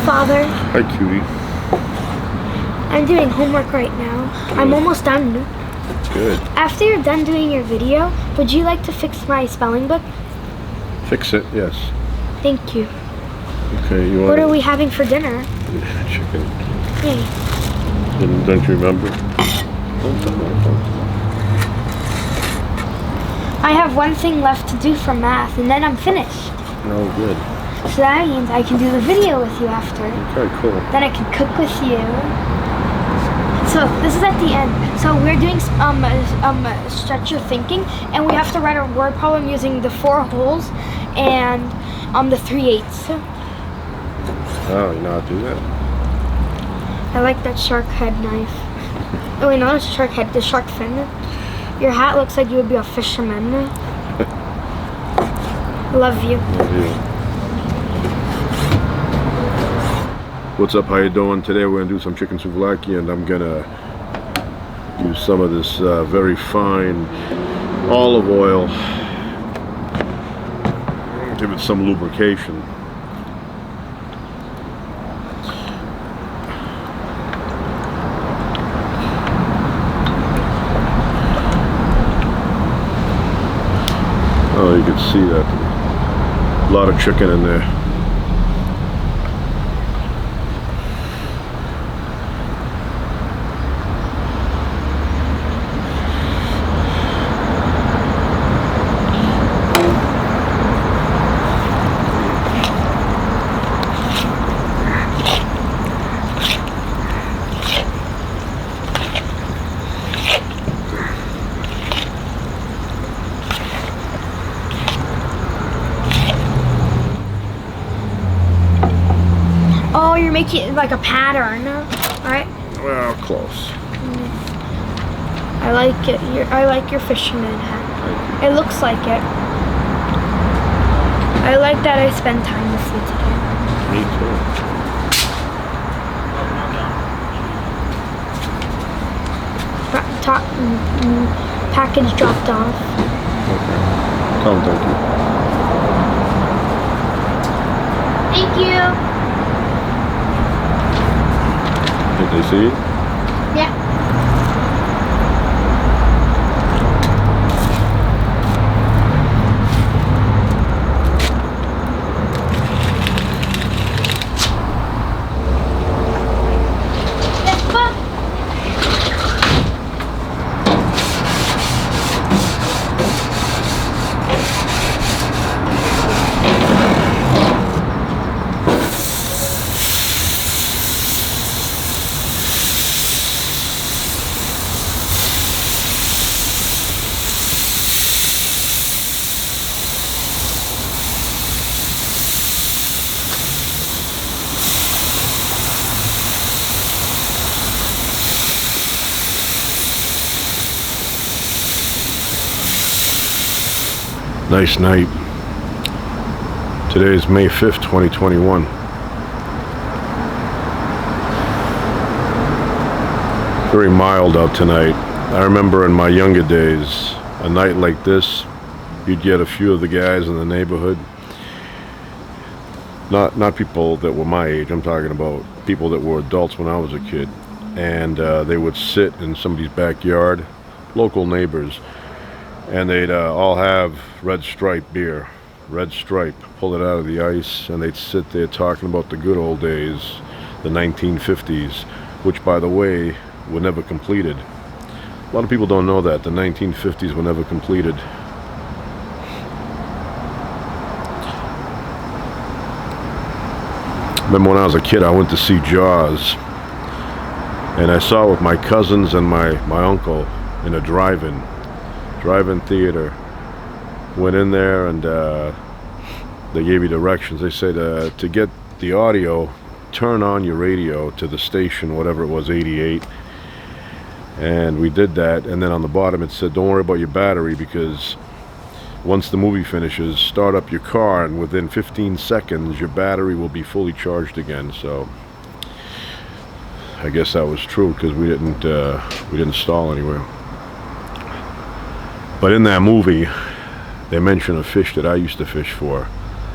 Father. Hi, cutie. I'm doing homework right now. Good. I'm almost done. Good. After you're done doing your video, would you like to fix my spelling book? Fix it, yes. Thank you. Okay, you want... What are we having for dinner? Chicken. Yay. Don't you remember? I have one thing left to do for math, and then I'm finished. Oh, good. So that means I can do the video with you after. Okay, cool. Then I can cook with you. So this is at the end. So we're doing stretch your thinking, and we have to write a word problem using the 4 holes and the 3/8. Oh, you know how to do that? I like that shark head knife. Oh wait, no, that's shark head. The shark fin. Your hat looks like you would be a fisherman. Love you. Love you. What's up? How you doing? Today we're gonna do some chicken souvlaki, and I'm gonna use some of this very fine olive oil. Give it some lubrication. Oh, you can see that. A lot of chicken in there. Oh, you're making it like a pattern, right? Well, close. I like it. I like your fisherman hat. It looks like it. I like that I spend time with you today. Me too. Package dropped off. Okay. Tell them thank you. Thank you. Did they see it? Yeah. Nice night. Today is May 5th, 2021. Very mild out tonight. I remember in my younger days, a night like this, you'd get a few of the guys in the neighborhood. Not people that were my age, I'm talking about people that were adults when I was a kid. And they would sit in somebody's backyard, local neighbors, and they'd all have Red Stripe beer. Red Stripe, pull it out of the ice, and they'd sit there talking about the good old days, the 1950s, which, by the way, were never completed. A lot of people don't know that. The 1950s were never completed. Remember when I was a kid, I went to see Jaws, and I saw it with my cousins and my uncle in a drive-in theater. Went in there, and they gave you directions. They said to get the audio, turn on your radio to the station, whatever it was, 88. And we did that, and then on the bottom it said, don't worry about your battery, because once the movie finishes, start up your car, and within 15 seconds your battery will be fully charged again. So I guess that was true, because we didn't stall anywhere. But in that movie, they mention a fish that I used to fish for,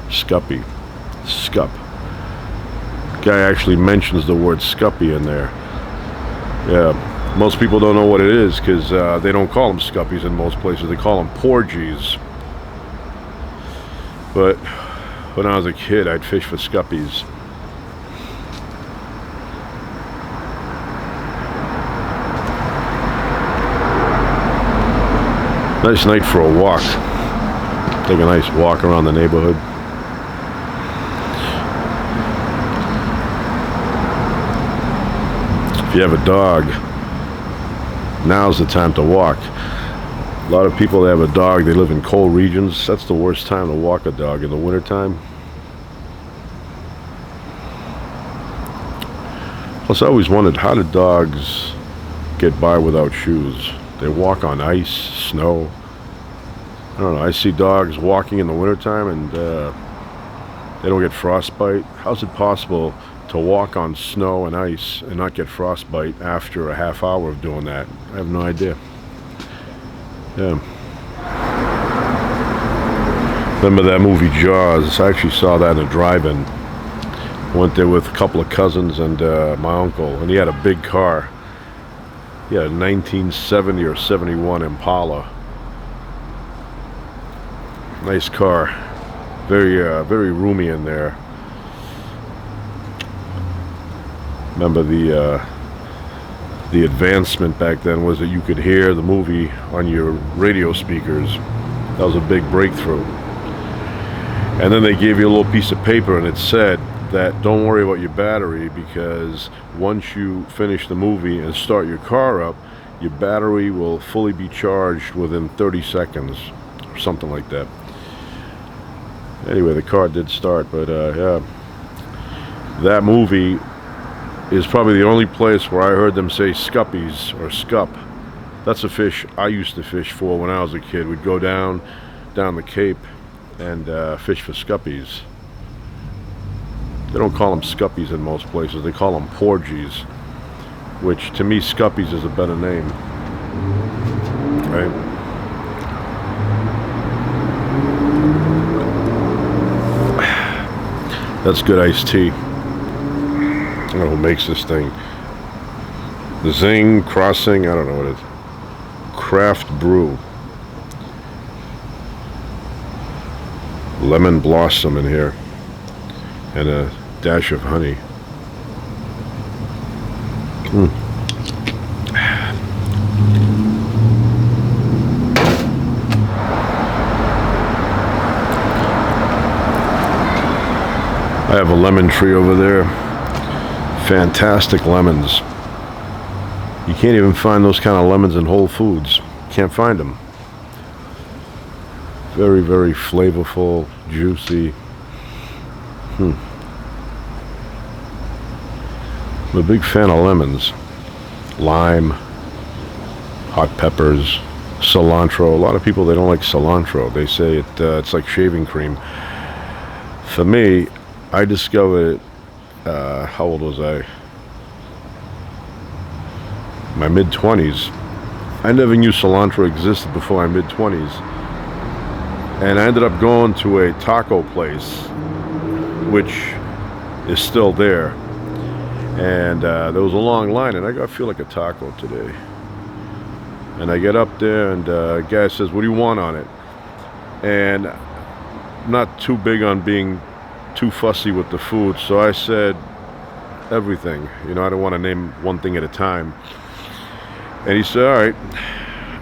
scuppy, scup. guy actually mentions the word scuppy in there. Yeah, most people don't know what it is because they don't call them scuppies in most places. They call them porgies. But when I was a kid, I'd fish for scuppies. Nice night for a walk. Take a nice walk around the neighborhood. If you have a dog, now's the time to walk. A lot of people that have a dog, they live in cold regions. That's the worst time to walk a dog, in the wintertime. Plus, I always wondered, how do dogs get by without shoes? They walk on ice, snow. I don't know, I see dogs walking in the wintertime and they don't get frostbite. How's it possible to walk on snow and ice and not get frostbite after a half hour of doing that? I have no idea. Yeah. Remember that movie Jaws? I actually saw that in a drive-in. Went there with a couple of cousins and my uncle, and he had a big car. He had a 1970 or 71 Impala. Nice car. Very roomy in there. Remember the advancement back then was that you could hear the movie on your radio speakers. That was a big breakthrough. And then they gave you a little piece of paper and it said that don't worry about your battery, because once you finish the movie and start your car up, your battery will fully be charged within 30 seconds or something like that. Anyway, the car did start, but yeah, that movie is probably the only place where I heard them say scuppies or scup. That's a fish I used to fish for when I was a kid. We'd go down the Cape and fish for scuppies. They don't call them scuppies in most places. They call them porgies, which to me, scuppies is a better name, right? That's good iced tea. I don't know who makes this thing. The Zing Crossing, I don't know what it is. Craft Brew. Lemon blossom in here. And a dash of honey. I have a lemon tree over there. Fantastic lemons. You can't even find those kind of lemons in Whole Foods. Can't find them. Very, very flavorful, juicy. I'm a big fan of lemons. Lime, hot peppers, cilantro. A lot of people, they don't like cilantro. They say it's like shaving cream. For me, I discovered it, how old was I? My mid-20s. I never knew cilantro existed before my mid-20s. And I ended up going to a taco place, which is still there. And there was a long line, and I feel like a taco today. And I get up there, and a guy says, "What do you want on it?" And I'm not too big on being too fussy with the food, so I said everything. You know, I don't want to name one thing at a time. And he said, "All right."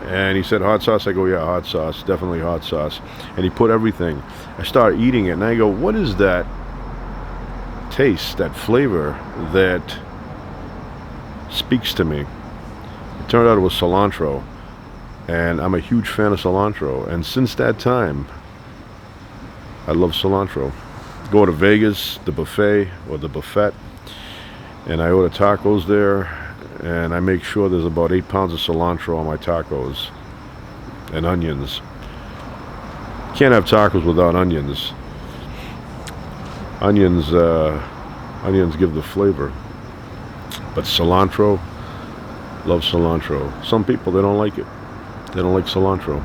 And he said, "Hot sauce?" I go, "Yeah, hot sauce, definitely hot sauce." And he put everything. I started eating it, and I go, "What is that taste, that flavor that speaks to me?" It turned out it was cilantro, and I'm a huge fan of cilantro. And since that time, I love cilantro. Go to Vegas, the buffet or the buffet, and I order tacos there, and I make sure there's about 8 pounds of cilantro on my tacos, and onions. Can't have tacos without onions. Onions give the flavor. But cilantro, love cilantro. Some people, they don't like it. They don't like cilantro.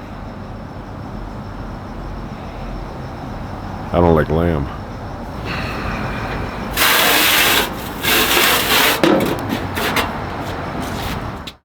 I don't like lamb.